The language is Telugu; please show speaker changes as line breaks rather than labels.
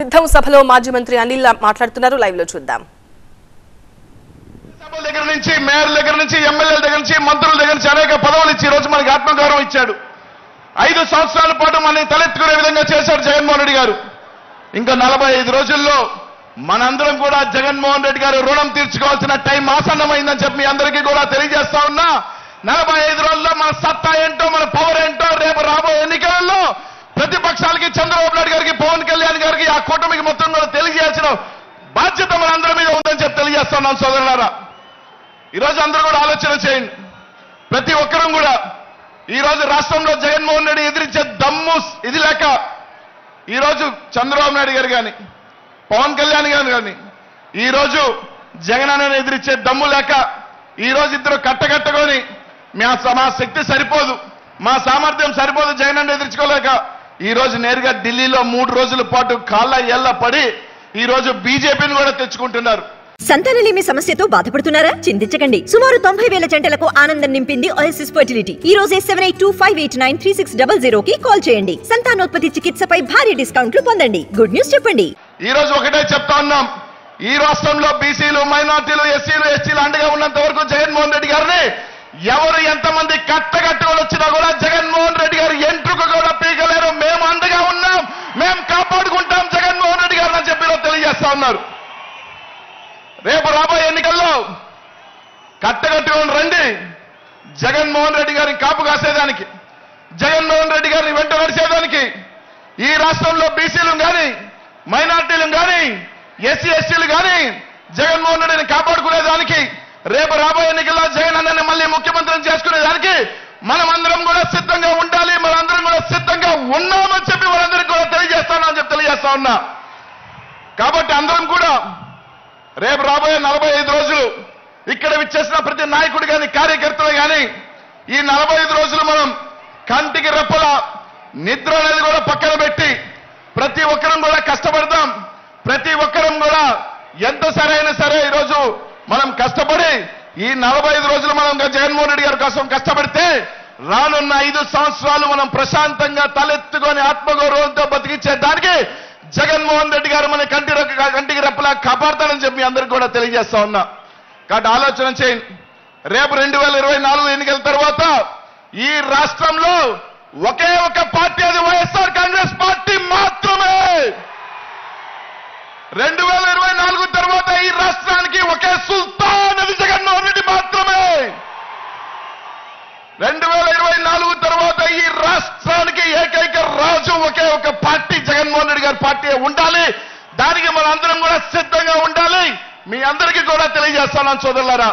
సిద్ధం సభలో మాజీ మంత్రి అనిల్ మాట్లాడుతున్నారు. లైవ్ లో చూద్దాం.
సభల దగ్గర నుంచి మేయర్ దగ్గర నుంచి ఎమ్మెల్యేల దగ్గర నుంచి మంత్రుల దగ్గర నుంచి అనేక పదవులు ఇచ్చి ఈ రోజు మనకి ఆత్మగౌరవం ఇచ్చాడు. 5 సంవత్సరాల పాటు మనల్ని తలెత్తుకునే విధంగా చేశాడు జగన్మోహన్ రెడ్డి గారు. ఇంకా 45 రోజుల్లో మనందరం కూడా జగన్మోహన్ రెడ్డి గారు రుణం తీర్చుకోవాల్సిన టైం ఆసన్నమైందని చెప్పి మీ అందరికీ కూడా తెలియజేస్తా ఉన్నా. 45 రోజుల్లో మన సత్తా ఏంటో, మన పవర్ ఏంటో రేపు రాబోయే ఎన్నికలలో ప్రతిపక్షాలకి, చంద్రబాబు నాయుడు గారికి, పవన్ కళ్యాణ్ గారికి, ఆ కూటమికి మొత్తం కూడా తెలియజేయాల్సిన బాధ్యత మనందరి మీద ఉందని చెప్పి తెలియజేస్తా ఉన్నాం. సోదరులారా, ఈరోజు అందరూ కూడా ఆలోచన చేయండి. ప్రతి ఒక్కరూ కూడా ఈరోజు రాష్ట్రంలో జగన్మోహన్ రెడ్డి ఎదిరించే దమ్ము ఇది లేక ఈరోజు చంద్రబాబు నాయుడు గారు కానీ, పవన్ కళ్యాణ్ గారు కానీ ఈరోజు జగన్ అన్నని ఎదిరించే దమ్ము లేక ఈరోజు ఇద్దరు కట్టగట్టుకొని మా శక్తి సరిపోదు, మా సామర్థ్యం సరిపోదు జగన్ అన్న ఎదిరించుకోలేక ఈరోజు నేరుగా ఢిల్లీలో 3 రోజుల పాటు కాళ్ళ ఏళ్ల పడి ఈరోజు బీజేపీని కూడా తెచ్చుకుంటున్నారు.
సంతానలేమి సమస్యతో బాధపడుతున్నారా? చింతించకండి. సుమారు 90,000 జంటలకు ఆనందం నింపింది ఓఎస్ఎస్ ఫర్టిలిటీ. ఈ రోజే 7825893600 కి కాల్ చేయండి. సంతానోత్పత్తి చికిత్సపై భారీ డిస్కౌంట్లు పొందండి. గుడ్ న్యూస్ చెప్పండి.
ఈ రోజు ఒకటే చెప్తా ఉన్నాం, ఈ రాష్ట్రంలో బీసీలు, మైనార్టీలు, ఎస్సీలు, ఎస్టీలు అండగా ఉన్నంత వరకు జగన్మోహన్ రెడ్డి గారిని ఎవరు ఎంతమంది కట్టగట్టుకొని వచ్చినా కూడా జగన్మోహన్ రెడ్డి గారు ఎంట్రుకు కూడా పీకలేరు. మేము అండగా ఉన్నాం, మేము కాపాడుకుంటాం జగన్మోహన్ రెడ్డి గారు అని చెప్పి తెలియజేస్తా ఉన్నారు. రేపు రాబోయే ఎన్నికల్లో కట్టగట్టుకొని రండి. జగన్మోహన్ రెడ్డి గారిని కాపు కాసేదానికి, జగన్మోహన్ రెడ్డి గారిని వెంట నడిచేదానికి, ఈ రాష్ట్రంలో బీసీలు కానీ, మైనార్టీలు కానీ, ఎస్సీ ఎస్టీలు కానీ జగన్మోహన్ రెడ్డిని కాపాడుకునేదానికి, రేపు రాబోయే ఎన్నికల్లో జగన్ అన్నని మళ్ళీ ముఖ్యమంత్రిని చేసుకునేదానికి మనం అందరం కూడా సిద్ధంగా ఉండాలి. మనందరం కూడా సిద్ధంగా ఉన్నామని చెప్పి వాళ్ళందరికీ కూడా తెలియజేస్తానని చెప్పి తెలియజేస్తా ఉన్నా. కాబట్టి అందరం కూడా రేపు రాబోయే 45 రోజులు ఇక్కడ విచ్చేసిన ప్రతి నాయకుడు కానీ, కార్యకర్తలు కానీ ఈ 45 రోజులు మనం కంటికి రెప్పల నిద్ర అనేది కూడా పక్కన పెట్టి ప్రతి ఒక్కరం కూడా కష్టపడతాం. ప్రతి ఒక్కరం కూడా ఎంత సరైన సరే ఈరోజు మనం కష్టపడి ఈ 45 రోజులు మనం జగన్మోహన్ రెడ్డి గారి కోసం కష్టపడితే రానున్న 5 సంవత్సరాలు మనం ప్రశాంతంగా తలెత్తుకొని ఆత్మగౌరవంతో బతికించే దానికి జగన్మోహన్ రెడ్డి గారు మన కంటికి రెప్పలా కాపాడతారని చెప్పి అందరికీ కూడా తెలియజేస్తా ఉన్నా. కాబట్టి ఆలోచన చేయండి. రేపు 2024 ఎన్నికల తర్వాత ఈ రాష్ట్రంలో ఒకే ఒక పార్టీ, అది వైఎస్ఆర్ కాంగ్రెస్ పార్టీ మాత్రమే. 2024 తర్వాత ఈ రాష్ట్రానికి ఒకే సుల్తాన్, అది జగన్మోహన్ రెడ్డి మాత్రమే. 2024 తర్వాత ఈ రాష్ట్రానికి ఏకైక రాజు ఒకే ఒక పార్టీ, జగన్మోహన్ రెడ్డి గారి పార్టీ ఉండాలి. దానికి మన అందరం కూడా సిద్ధంగా ఉండాలి. మీ అందరికీ కూడా తెలియజేస్తాను సోదరులారా.